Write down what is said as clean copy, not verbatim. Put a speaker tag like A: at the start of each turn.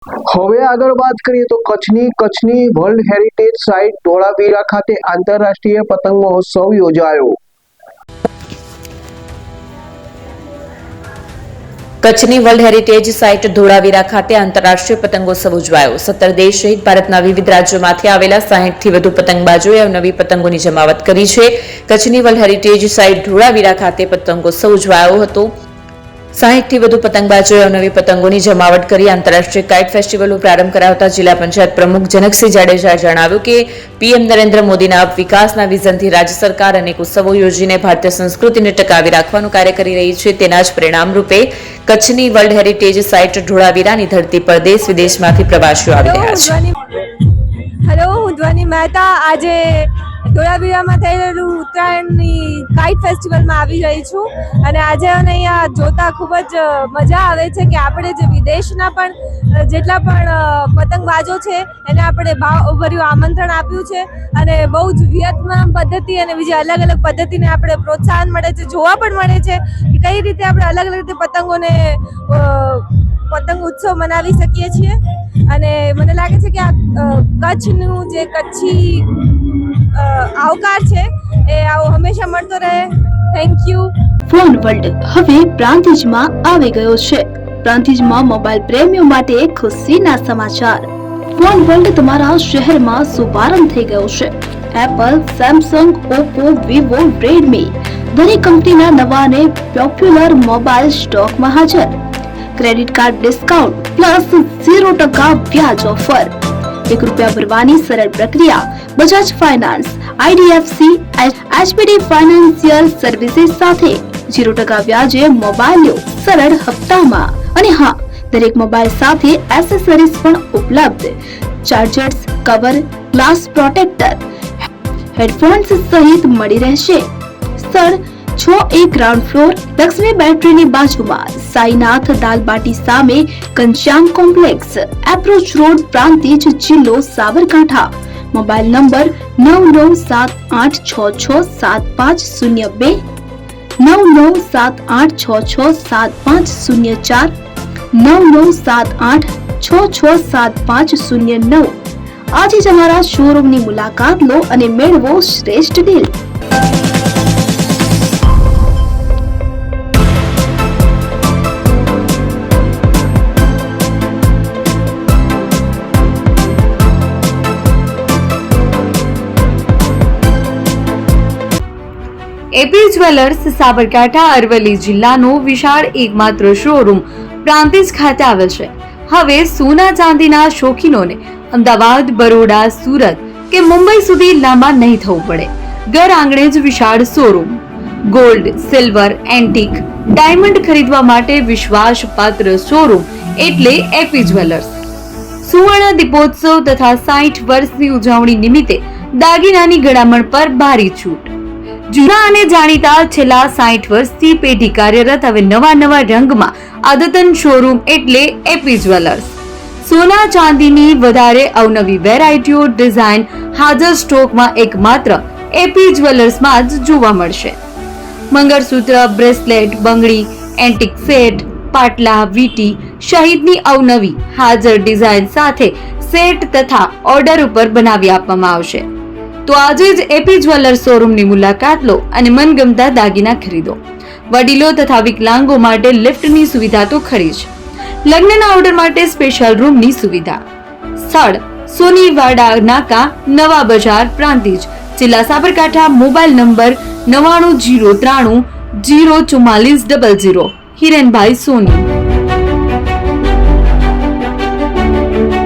A: હવે આગળ વાત કરીએ તો કચ્છની વર્લ્ડ હેરિટેજ સાઇટ ધોળાવીરા ખાતે આંતરરાષ્ટ્રીય પતંગ મહોત્સવ યોજાયો।
B: કચ્છની વર્લ્ડ હેરિટેજ સાઇટ ધોળાવીરા ખાતે આંતરરાષ્ટ્રીય પતંગોત્સવ ઉજવાયો। 17 દેશ સહિત ભારતના વિવિધ રાજ્યોમાંથી આવેલા 60થી વધુ પતંગબાજોએ અવનવી પતંગોની જમાવટ કરી છે। કચ્છની વર્લ્ડ હેરિટેજ સાઇટ ધોળાવીરા ખાતે પતંગોત્સવ ઉજવાયો હતો। 60થી વધુ પતંગબાજોએ અવનવી પતંગોની જમાવટ કરી આંતરરાષ્ટ્રીય કાઇટ ફેસ્ટિવલનો પ્રારંભ કરાવતા જિલ્લા પંચાયત પ્રમુખ જનકસિંહ જાડેજાએ જણાવ્યું કે પીએમ નરેન્દ્ર મોદીના વિકાસના વિઝનથી રાજ્ય સરકાર અનેક ઉત્સવો યોજીને ભારતીય સંસ્કૃતિને ટકાવી રાખવાનું કાર્ય કરી રહી છે। તેના જ પરિણામ રૂપે કચ્છની વર્લ્ડ હેરિટેજ સાઇટ ધોળાવીરાની ધરતી પર દેશ વિદેશમાંથી પ્રવાસીઓ આવી રહ્યા છે।
C: હેલો, હું ધ્વનિ મહેતા આજે ધોળાવીરામાં થઈ રહેલું ઉત્તરાયણની કાઇટ ફેસ્ટિવલમાં આવી રહી છું અને આજે મને અહીંયા જોતા ખૂબ જ મજા આવે છે કે આપણે જે વિદેશના પણ જેટલા પણ પતંગબાજો છે એને આપણે ભાવભર્યું આમંત્રણ આપ્યું છે અને બહુ જ વિયતનામ પદ્ધતિ અને બીજી અલગ અલગ પદ્ધતિને આપણે પ્રોત્સાહન મળે છે, જોવા પણ મળે છે કે કઈ રીતે આપણે અલગ અલગ રીતે પતંગ ઉત્સવ મનાવી શકીએ છીએ અને મને લાગે છે કે આ કચ્છનું જે કચ્છી આવકાર છે એ આવો હંમેશા મળતો રહે। Thank you.
D: ફોન વર્લ્ડ હવે પ્રાંતિજમાં આવી ગયો છે। પ્રાંતિજમાં મોબાઈલ પ્રેમીઓ માટે ખુશીના સમાચાર। ફોન વર્લ્ડ તમારા શહેરમાં શુભારંભ થઈ ગયો છે। Apple, Samsung, Oppo, Vivo, Redmi દરેક કંપનીના નવા અને પોપ્યુલર મોબાઈલ સ્ટોકમાં હાજર। ક્રેડિટ કાર્ડ ડિસ્કાઉન્ટ પ્લસ 0% વ્યાજ ઓફર। ₹1 ભરવાની સરળ પ્રક્રિયા। બજાજ ફાઇનાન્સ, આઈડીએફસી, એચપીડી ફાઇનાન્શિયલ સર્વિસીસ સાથે 0% વ્યાજે મોબાઈલ લો સરળ હપ્તામાં। અને હા, દરેક મોબાઈલ સાથે એસેસરીઝ પણ ઉપલબ્ધ। Chargers, cover, glass protractor, headphones સહિત મળી રહેશે। સ્થળ 6A ગ્રાઉન્ડ ફ્લોર, લક્ષ્મી બેટરીની બાજુમાં, સાઈનાથ દાલબાટી સામે, Ghanshyam complex, approach road, Prantij, જિલ્લો સાબરકાંઠા। Mobile number 9978667502, 9978667504, 9978667509। આજે જ અમારા શોરૂમની મુલાકાત લો અને મેળવો શ્રેષ્ઠ deal.
E: AP jewellers Sabarkantha Aravalli જિલ્લાનો વિશાળ એકમાત્ર શોરૂમ પ્રાંતિજ ખાતે આવેલ છે। હવે સોના ચાંદીના શોખીનોને અમદાવાદ, બરોડા, સુરત કે મુંબઈ સુધી લાંબા નહીં થવું પડે। ઘર આંગણે જ વિશાળ showroom. Gold, silver, antique, diamond ખરીદવા માટે વિશ્વાસપાત્ર શોરૂમ એટલે એપી જ્વેલર્સ। સુવર્ણ દીપોત્સવ તથા 60 વર્ષની ઉજવણી નિમિત્તે દાગીનાની ગળામણ પર ભારી છૂટ। જૂના અને જાણીતા છેલ્લા 60 વર્ષથી પેઢી કાર્યરત હવે નવા રંગમાં અદ્યતન શોરૂમ એટલે એપી જ્વેલર્સ। સોના ચાંદીની વધારે અવનવી વેરાયટીઓ, ડિઝાઇન હાજર સ્ટોકમાં એકમાત્ર એપી જ્વેલર્સમાં જ જોવા મળશે। મંગળસૂત્ર, બ્રેસલેટ, બંગડી, એન્ટિક સેટ, પાટલા, વીટી સહિતની અવનવી હાજર ડિઝાઇન સાથે સેટ તથા ઓર્ડર ઉપર બનાવી આપવામાં આવશે। તો આજે જ એપી જ્વેલર્સ શોરૂમની મુલાકાત લો અને મનગમતા દાગીના ખરીદો। વડીલો તથા વિકલાંગો માટે લિફ્ટની સુવિધા તો ખરી જ, લગ્નના ઓર્ડર માટે સ્પેશિયલ રૂમની સુવિધા। સ્થળ સોનીવાડા નાકા, નવા બજાર, પ્રાંતિજ, જિલ્લા સાબરકાંઠા। Mobile number 9903004400। હિરેનભાઈ સોની।